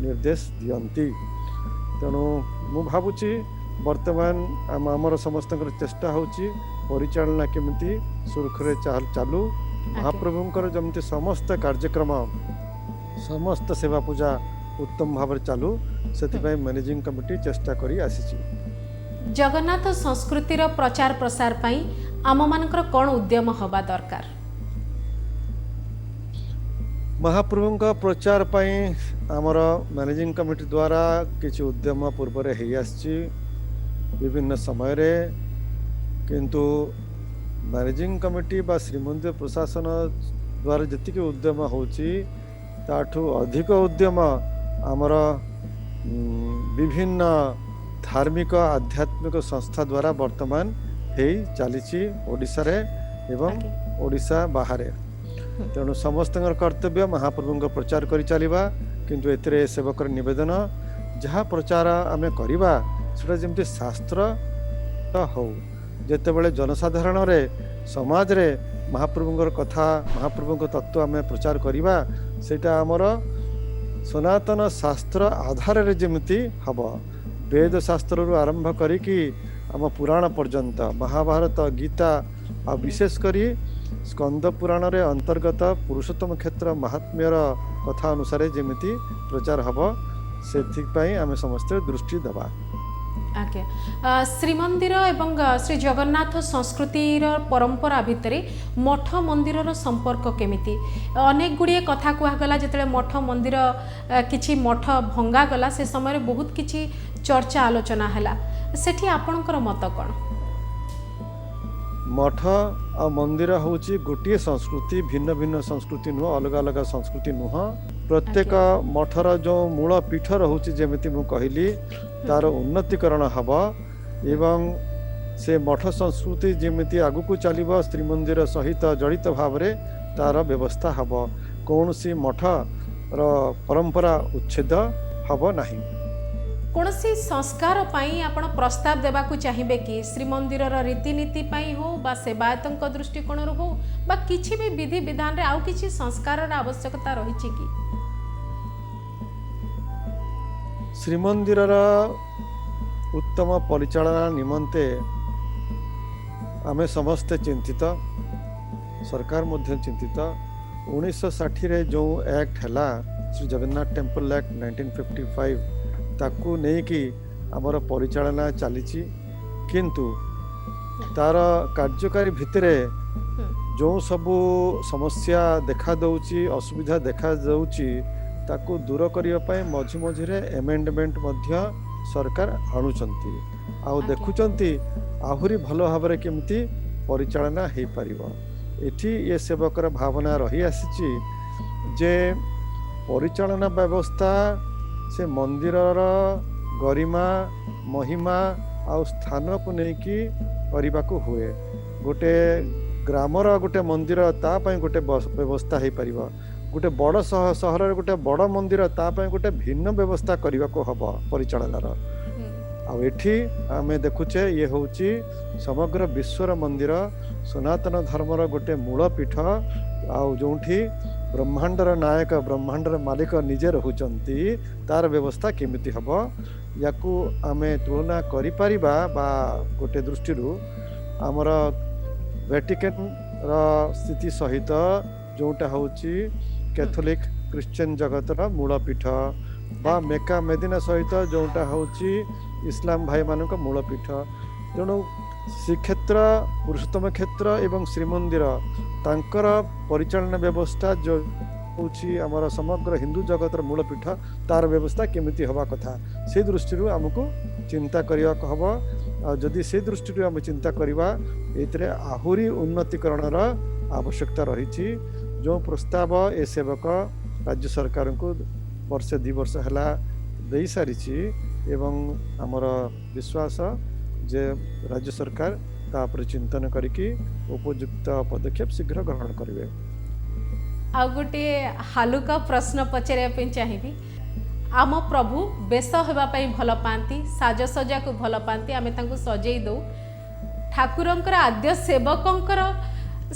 निर्देश दियंती तेणु मु भाबुची वर्तमान आमर समस्त चेष्टा होची परिचालना केमिति सुरखुरे चालू महाप्रभुंकर जमती समस्त कार्यक्रम समस्त सेवा पूजा उत्तम भाव चालू से मैनेजिंग कमिटी चेष्टा करी आसीची। जगन्नाथ संस्कृतिर प्रचार प्रसार पाई आम मानकर कौन उद्यम हवा दरकार? महाप्रभुंका प्रचार पाई आमर मैनेजिंग कमिटी द्वारा किछि उद्यम पूर्व हे आसी विभिन्न समय रे किंतु मैनेजिंग कमिटी बा श्रीमंदिर प्रशासन द्वारा जतिक उद्यम होची ताठू अधिक उद्यम आमर विभिन्न धार्मिक आध्यात्मिक संस्था द्वारा वर्तमान हे चली ओडिशा रे एवं ओडिशा बाहर तेणु समस्त कर्तव्य महाप्रभु प्रचार कर चलवा किंतु एथिरे सेवकर निवेदन जहाँ प्रचार आमे करिबा सेटा जेमति शास्त्र हो जेतेबेले जनसाधारण रे समाज रे महाप्रभुंकर कथा महाप्रभुंकर तत्व आमे प्रचार करिबा सेटा हमर सनातन शास्त्र आधार रे जेमति हबो वेद शास्त्र रु आरंभ करिकी आम पुराण पर्यंत महाभारत गीता आ विशेष करी स्कंद पुराण रे अंतर्गत पुरुषोत्तम क्षेत्र महात्म्यर कथा अनुसार जेमति प्रचार हबो सेथिपाई आमे समस्त दृष्टि देबा। आज्ञा श्रीमंदिर एवं श्री जगन्नाथ संस्कृतिर परंपरा भितर मठ मंदिर संपर्क केमिति अनेक गुड़िए कथा कहगला जिते मठ मंदिर किछि मठ भंगा गला से समय बहुत किछि चर्चा आलोचना हैला सेठी आपणकर मत कौन? मठ आ मंदिर होची गोटे संस्कृति भिन्न भिन्न संस्कृति नुह अलग अलग संस्कृति नुह प्रत्येक मठर जो मूल पीठ रोचे जमी मु कहली तार उन्नतीकरण हब एवं से मठ संस्कृति जमी आगु चलो श्रीमंदिर सहित जड़ित भाव में तार व्यवस्था हब कौन सी मठ परंपरा उच्छेद हब नहीं। कौन सी संस्कार पाई आपण प्रस्ताव देवा चाहिए कि श्रीमंदिर रीतिनीति पाई हो बा सेवायतों दृष्टिकोण हो बा किसी भी विधि विधान रे आउ किसी संस्कार आवश्यकता रही कि श्रीमंदिर उत्तम परिचालना निमंते आमे समस्ते चिंतित सरकार मध्य चिंतित 1960 रे जो एक्ट हैला श्री जगन्नाथ टेम्पल एक्ट 1955 ताकू नहीं कि आमर परिचालना चली किंतु तार कार्यकारी भितरे जो सबू समस्या देखा दौची असुविधा देखा दौची ताकू दूर करने मझी मझिरे एमेंडमेंट मध्य सरकार आणुचंती आउ देखुचंती आहुरी भलो भाव में केमती परिचालना हो पारिबो। एठी ये सेवकर भावना रही आसीची जे परिचालना व्यवस्था से मंदिर गरिमा महिमा आ स्थान को लेकिन करने को हुए गोटे ग्रामर गोटे मंदिर तापाई गोटे व्यवस्था हो पार गोटे बड़ सहर गोटे बड़ मंदिर तापाई गोटे भिन्न व्यवस्था करने को हम परिचालनार आठी आम देखुचे ये हूँ समग्र विश्वर मंदिर सनातन धर्मर गोटे मूल पीठ जो ब्रह्मांडर नायक ब्रह्मांडर मालिक निजे रहुचंती तार व्यवस्था केमिति हब याकू आमे तुलना करि परिबा बा गोटे दृष्टि आमर वेटिकन रा स्थिति सहित जोटा होची कैथोलिक क्रिश्चियन जगतर मूल पीठ बा मेका मेदिना सहित जोटा होची इस्लाम भाई मानक मूल पीठ तेणु श्रीक्षेत्र पुरुषोत्तम क्षेत्र एवं श्रीमंदिर तांकर परिचालना व्यवस्था जो होची आमर समग्र हिंदू जगतर मूलपीठ तार व्यवस्था केमिति हवा कथा से दृष्टि आमको चिंता करने हम जदि से दृष्टि आम चिंता करवा ये आहुरी उन्नतिकरणर आवश्यकता रही जो प्रस्ताव ए सेवक राज्य सरकार को वर्षे 2 वर्ष है दे सारी एवं आमर विश्वास जे राज्य सरकार तापर चिंतन करके उपयुक्त पदक्षेप शीघ्र ग्रहण करेंगे। आ गोटे हालुका प्रश्न पचारे चाहिए आम प्रभु बेश होगापाई भल पाती साजसजा को भल पाती आम सजई दौ ठाकुरंकर आद्य सेवकंकर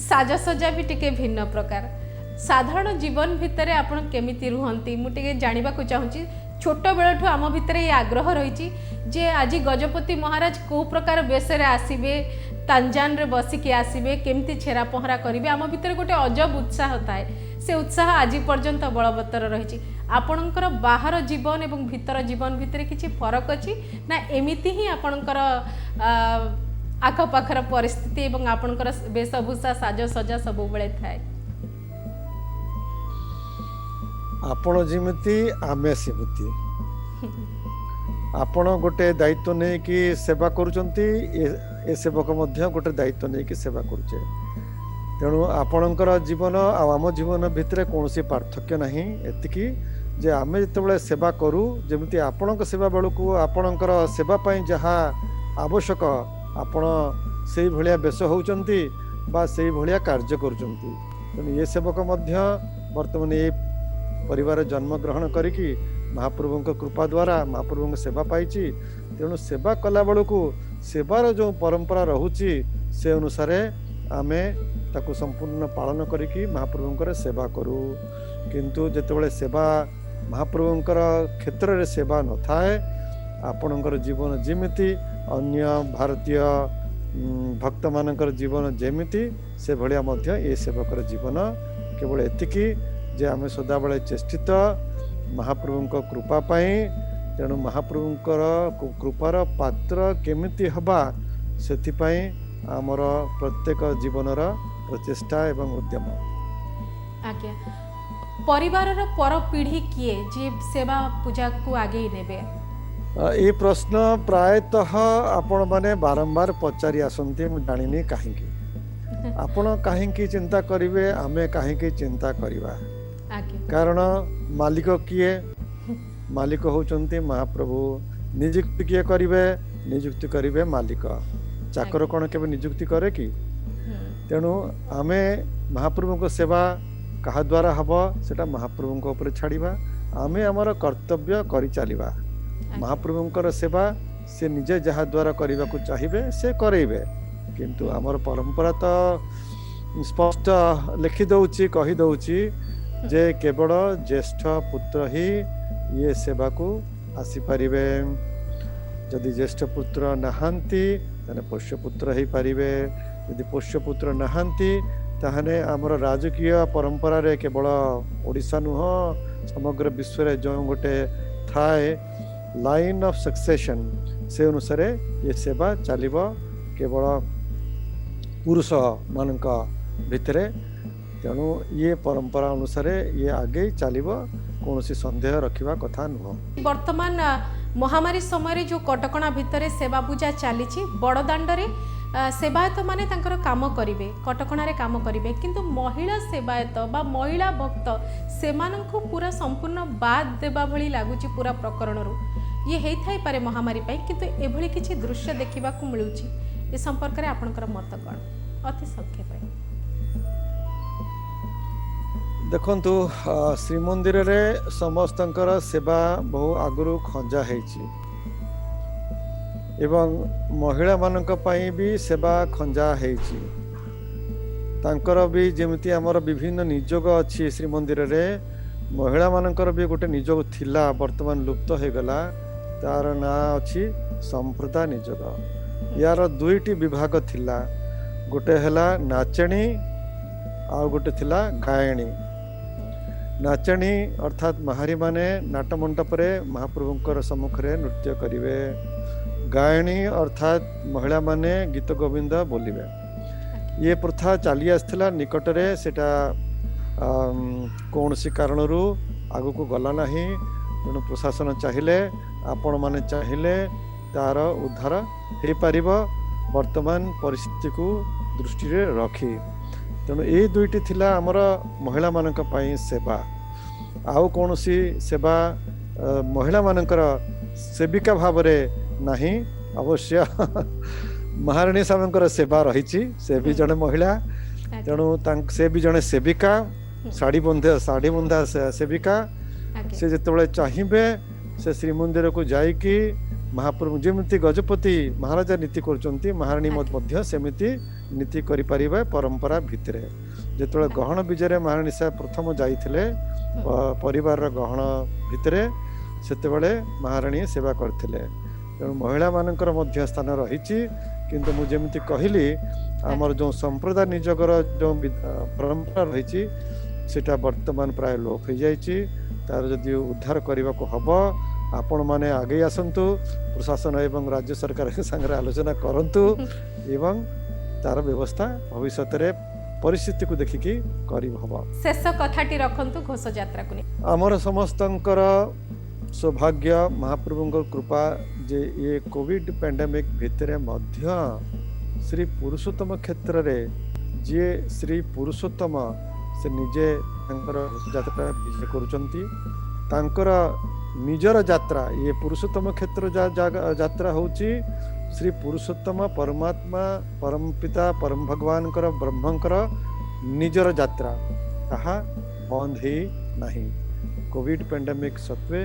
साजसजा भी टिके भिन्न प्रकार साधारण जीवन भितर आपण केमिति रुहंती मुझे जानवा चाहूँगी छोट बेलू आम भितर ये आग्रह रही जे आज गजपति महाराज को प्रकार बेसरे आसबे तांजान रे बसिकी आसबे केमती छेरा पहरा करेंगे आम भितर गोटे अजब उत्साह थाए से उत्साह आज पर्यंत बलवत्तर रही आपणकर बाहर जीवन एवं भीतर जीवन भितर किसी फरक अच्छी ना एमिति ही आपणकर आखपाखर परिस्थिति एवं आपणकर वेशभूषा साजसजा सब बेले थाए आपण जिमिति आमे सिमिति आपण गोटे दायित्व नहीं कि सेवा करुचंती ए सेवक मध्य गोटे दायित्व नहीं कि सेवा करुचे तेणु आपणकर जीवन आम जीवन भितर कौन पार्थक्य नहीं एतिकी जे आमे जितेबाला सेवा करूँ जमी आपण सेवा बेलू को आपणकर सेवा पाई जहाँ आवश्यक आपण से भलिया बेश होउचंती बा से भलिया कार्य करुचंती तेणु ये सेवक मध्य वर्तमान ये परिवार जन्म ग्रहण करिकी महाप्रभु कृपा द्वारा महाप्रभु सेवा पाई तेणु सेवा कला बेलू को सेवार जो परंपरा रोचे से अनुसार आमे ताकू संपूर्ण पालन करिकी महाप्रभुंकर सेवा करूँ किंतु जेतेबेले सेवा महाप्रभुंकर क्षेत्र रे सेवा न थाए आपणकर जीवन जेमिति अन्य भारतीय भक्त मानकर जीवन जेमिति से भलिया मध्य ए सेवकर जीवन केवल एतिकी जे आमे सदाबेले चेष्टित महाप्रभुंकर कृपा पाई तेणु महाप्रभुंकर कृपार पात्र केमिति हबा सेथिपाई आमर प्रत्येक जीवनर प्रचेष्टा एवं उद्यम। आज्ञा परिवार पर पीढ़ी किए जे सेवा पूजा को आगे नेबे ये प्रश्न प्रायतः आपण माने बारंबार पचारि आसंती मु जानिनी काहे आपण काहे चिंता करिवे आमे काहे चिंता करिवा कारण मालिक किए मालिक होचंती महाप्रभु नियुक्ति किए करिवे नियुक्ति करिवे मालिक चाकर कौन के नियुक्ति करे कि तेणु आमे महाप्रभु को सेवा कहा द्वारा हब सेटा महाप्रभु को ऊपर छाड़िबा आमे हमर कर्तव्य करि चलिबा महाप्रभुंकर सेवा से निजे जहा द्वारा करने को चाहिए से करेबे किंतु आमर परंपरा तो स्पष्ट लिखि दउची कहि दउची जे केवल ज्येष्ठ पुत्र ही ये सेवा को आसी पारिबे जदि ज्येष्ठ पुत्र नहांती ताने पोष्य पुत्र ही पारिबे यदि पोष्य पुत्र नहांती ताहने आमर राजकीय परंपरा रे केवल ओडिशा नुह समग्र विश्व रे जो गोटे थाए लाइन ऑफ सक्सेशन से अनुसार ये सेवा चलिबो केवल पुरुष मानक भितरे तेणु ये परंपरा अनुसार ये आगे चलिबो कौन सी संदेह रखिबा कथा नुह। वर्तमान महामारी समय जो कटकणा भितर सेवा पूजा चली बड़दाण्ड रे सेवायत माने तांकर काम करिवे कटकणा रे काम करिवे किंतु महिला सेवायत बा महिला भक्त सेमानंकु पूरा संपूर्ण बाद देबा भली लागुची पूरा प्रकरण रो ये हेई थाई पारे महामारी पाई किंतु एभली किछि दृश्य देखिबा को मिलुची ए संपर्क रे आपनकर मत कोन अति संक्षेप देखंतु श्रीमंदिर रे समस्तंकर सेवा बहु आगुरु खंजा हेछि एवं महिला मानक पई भी सेवा खंजा हेछि तांकर भी जेमिति हमर विभिन्न नियोग अछि श्रीमंदिर रे महिला मानकर भी गोटे नियोग थिला वर्तमान लुप्त हो गला तार ना अछि संप्रदाय नियोग यार दुईटी विभाग थिला गोटे हला नाचणी आ गोटे थिला गायणी नाचणी अर्थात महारी माने नाट मंडप रे महाप्रभुंकर सम्मुख रे नृत्य करिवे गायणी अर्थात महिला माने गीत गोविंद बोलिबे ये प्रथा चली आसला निकट रे सेटा କୌଣସି କାରଣରୁ ଆଗକୁ ଗଲା ନାହିଁ। ତେଣୁ ପ୍ରଶାସନ ଚାହିଁଲେ, ଆପଣମାନେ ଚାହିଁଲେ ତାର ଉଦ୍ଧାର ହେଇପାରିବ ବର୍ତ୍ତମାନ ପରିସ୍ଥିତିକୁ ଦୃଷ୍ଟିରେ ରଖି। ତେଣୁ ଏଇ ଦୁଇଟି ଥିଲା ଆମର ମହିଳାମାନଙ୍କ ପାଇଁ ସେବା। ଆଉ କୌଣସି ସେବା ମହିଳାମାନଙ୍କର ସେବିକା ଭାବରେ ନାହିଁ। ଅବଶ୍ୟ ମହାରାଣୀ ସାହେବଙ୍କର ସେବା ରହିଛି, ସେ ବି ଜଣେ ମହିଳା, ତେଣୁ ସେ ବି ଜଣେ ସେବିକା, ଶାଢ଼ୀ ବୁନ୍ଦା ସେବିକା। ସେ ଯେତେବେଳେ ଚାହିଁବେ ସେ ଶ୍ରୀମନ୍ଦିରକୁ ଯାଇକି ମହାପ୍ରଭୁ ଯେମିତି ଗଜପତି ମହାରାଜା ନୀତି କରୁଛନ୍ତି, ମହାରାଣୀ ମଧ୍ୟ ସେମିତି ନୀତି କରିପାରିବେ ପରମ୍ପରା ଭିତରେ। ଯେତେବେଳେ ଗହଣ ବିଜୟରେ ମହାରାଣୀ ସାହେବ ପ୍ରଥମ ଯାଇଥିଲେ ପରିବାରର ଗହଣ ଭିତରେ, ସେତେବେଳେ ମହାରାଣୀ ସେବା କରିଥିଲେ। ତେଣୁ ମହିଳାମାନଙ୍କର ମଧ୍ୟ ସ୍ଥାନ ରହିଛି। କିନ୍ତୁ ମୁଁ ଯେମିତି କହିଲି, ଆମର ଯେଉଁ ସମ୍ପ୍ରଦାୟ ନିଯୋଗର ଯେଉଁ ପରମ୍ପରା ରହିଛି ସେଟା ବର୍ତ୍ତମାନ ପ୍ରାୟ ଲୋପ ହେଇଯାଇଛି। ତାର ଯଦି ଉଦ୍ଧାର କରିବାକୁ ହବ, ଆପଣମାନେ ଆଗେଇ ଆସନ୍ତୁ, ପ୍ରଶାସନ ଏବଂ ରାଜ୍ୟ ସରକାରଙ୍କ ସାଙ୍ଗରେ ଆଲୋଚନା କରନ୍ତୁ ଏବଂ ତାର ବ୍ୟବସ୍ଥା ଭବିଷ୍ୟତରେ ପରିସ୍ଥିତିକୁ ଦେଖିକି କରିହବ। ଶେଷ କଥାଟି ରଖନ୍ତୁ ଘୋଷଯାତ୍ରାକୁ ନେଇ। ଆମର ସମସ୍ତଙ୍କର ସୌଭାଗ୍ୟ, ମହାପ୍ରଭୁଙ୍କ କୃପା ଯେ ଇଏ କୋଭିଡ ପ୍ୟାଣ୍ଡେମିକ୍ ଭିତରେ ମଧ୍ୟ ଶ୍ରୀ ପୁରୁଷୋତ୍ତମ କ୍ଷେତ୍ରରେ ଯିଏ ଶ୍ରୀ ପୁରୁଷୋତ୍ତମ ସେ ନିଜେ ତାଙ୍କର ଯାତ୍ରା ବିଜୟ କରୁଛନ୍ତି। ତାଙ୍କର ନିଜର ଯାତ୍ରା, ଇଏ ପୁରୁଷୋତ୍ତମ କ୍ଷେତ୍ର ଯାତ୍ରା ହେଉଛି ଶ୍ରୀ ପୁରୁଷୋତ୍ତମ ପରମାତ୍ମା ପରମ ପିତା ପରମ ଭଗବାନଙ୍କର ବ୍ରହ୍ମଙ୍କର ନିଜର ଯାତ୍ରା, ତାହା ବନ୍ଦ ହେଇ ନାହିଁ। କୋଭିଡ ପ୍ୟାଣ୍ଡେମିକ୍ ସତ୍ତ୍ୱେ,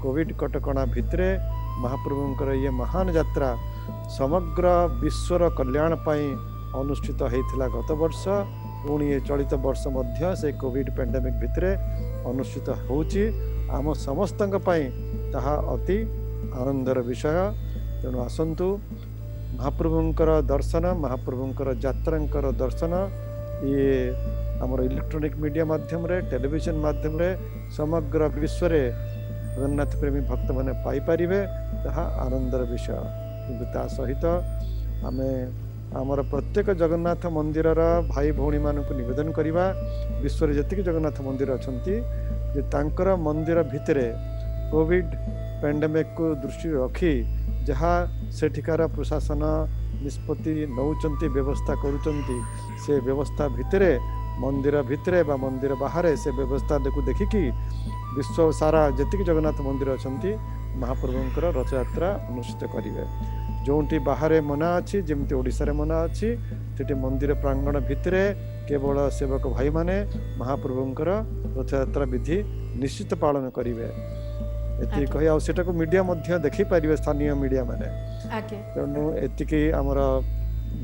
କୋଭିଡ କଟକଣା ଭିତରେ ମହାପ୍ରଭୁଙ୍କର ଇଏ ମହାନ ଯାତ୍ରା ସମଗ୍ର ବିଶ୍ୱର କଲ୍ୟାଣ ପାଇଁ ଅନୁଷ୍ଠିତ ହେଇଥିଲା ଗତ ବର୍ଷ। ପୁଣି ଏ ଚଳିତ ବର୍ଷ ମଧ୍ୟ ସେ କୋଭିଡ ପ୍ୟାଣ୍ଡେମିକ୍ ଭିତରେ ଅନୁଷ୍ଠିତ ହେଉଛି। ଆମ ସମସ୍ତଙ୍କ ପାଇଁ ତାହା ଅତି ଆନନ୍ଦର ବିଷୟ। ତେଣୁ ଆସନ୍ତୁ, ମହାପ୍ରଭୁଙ୍କର ଦର୍ଶନ, ମହାପ୍ରଭୁଙ୍କର ଯାତ୍ରାଙ୍କର ଦର୍ଶନ ଇଏ ଆମର ଇଲେକ୍ଟ୍ରୋନିକ୍ ମିଡ଼ିଆ ମାଧ୍ୟମରେ, ଟେଲିଭିଜନ ମାଧ୍ୟମରେ ସମଗ୍ର ବିଶ୍ୱରେ ଜଗନ୍ନାଥ ପ୍ରେମୀ ଭକ୍ତମାନେ ପାଇପାରିବେ, ତାହା ଆନନ୍ଦର ବିଷୟ। କିନ୍ତୁ ତା ସହିତ ଆମେ ଆମର ପ୍ରତ୍ୟେକ ଜଗନ୍ନାଥ ମନ୍ଦିରର ଭାଇ ଭଉଣୀମାନଙ୍କୁ ନିବେଦନ କରିବା, ବିଶ୍ୱରେ ଯେତିକି ଜଗନ୍ନାଥ ମନ୍ଦିର ଅଛନ୍ତି, ଯେ ତାଙ୍କର ମନ୍ଦିର ଭିତରେ କୋଭିଡ ପ୍ୟାଣ୍ଡେମିକ୍କୁ ଦୃଷ୍ଟିରେ ରଖି ଯାହା ସେଠିକାର ପ୍ରଶାସନ ନିଷ୍ପତ୍ତି ନେଉଛନ୍ତି, ବ୍ୟବସ୍ଥା କରୁଛନ୍ତି, ସେ ବ୍ୟବସ୍ଥା ଭିତରେ, ମନ୍ଦିର ଭିତରେ ବା ମନ୍ଦିର ବାହାରେ ସେ ବ୍ୟବସ୍ଥାକୁ ଦେଖିକି ବିଶ୍ୱ ସାରା ଯେତିକି ଜଗନ୍ନାଥ ମନ୍ଦିର ଅଛନ୍ତି ମହାପ୍ରଭୁଙ୍କର ରଥଯାତ୍ରା ଅନୁଷ୍ଠିତ କରିବେ। ଯେଉଁଠି ବାହାରେ ମନା ଅଛି, ଯେମିତି ଓଡ଼ିଶାରେ ମନା ଅଛି, ସେଠି ମନ୍ଦିର ପ୍ରାଙ୍ଗଣ ଭିତରେ କେବଳ ସେବକ ଭାଇମାନେ ମହାପ୍ରଭୁଙ୍କର ରଥଯାତ୍ରା ବିଧି ନିଶ୍ଚିତ ପାଳନ କରିବେ। ଏତିକି କହି ଆଉ ସେଟାକୁ ମିଡ଼ିଆ ମଧ୍ୟ ଦେଖିପାରିବେ, ସ୍ଥାନୀୟ ମିଡ଼ିଆ ମାନେ। ତେଣୁ ଏତିକି ଆମର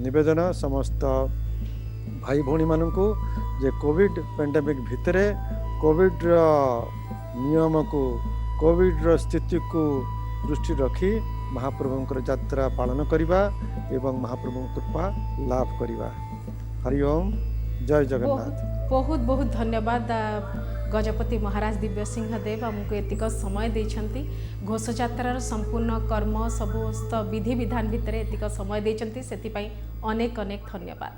ନିବେଦନ ସମସ୍ତ ଭାଇ ଭଉଣୀମାନଙ୍କୁ ଯେ କୋଭିଡ ପ୍ୟାଣ୍ଡେମିକ୍ ଭିତରେ କୋଭିଡର ନିୟମକୁ, କୋଭିଡର ସ୍ଥିତିକୁ ଦୃଷ୍ଟିରେ ରଖି ମହାପ୍ରଭୁଙ୍କର ଯାତ୍ରା ପାଳନ କରିବା ଏବଂ ମହାପ୍ରଭୁଙ୍କ କୃପା ଲାଭ କରିବା। ହରି ଓମ୍, ଜୟ ଜଗନ୍ନାଥ। ବହୁତ ବହୁତ ଧନ୍ୟବାଦ ଗଜପତି ମହାରାଜ ଦିବ୍ୟ ସିଂହ ଦେବ ଆମକୁ ଏତିକ ସମୟ ଦେଇଛନ୍ତି। ଘୋଷଯାତ୍ରାର ସମ୍ପୂର୍ଣ୍ଣ କର୍ମ ସମସ୍ତ ବିଧିବିଧାନ ଭିତରେ ଏତିକ ସମୟ ଦେଇଛନ୍ତି, ସେଥିପାଇଁ ଅନେକ ଅନେକ ଧନ୍ୟବାଦ।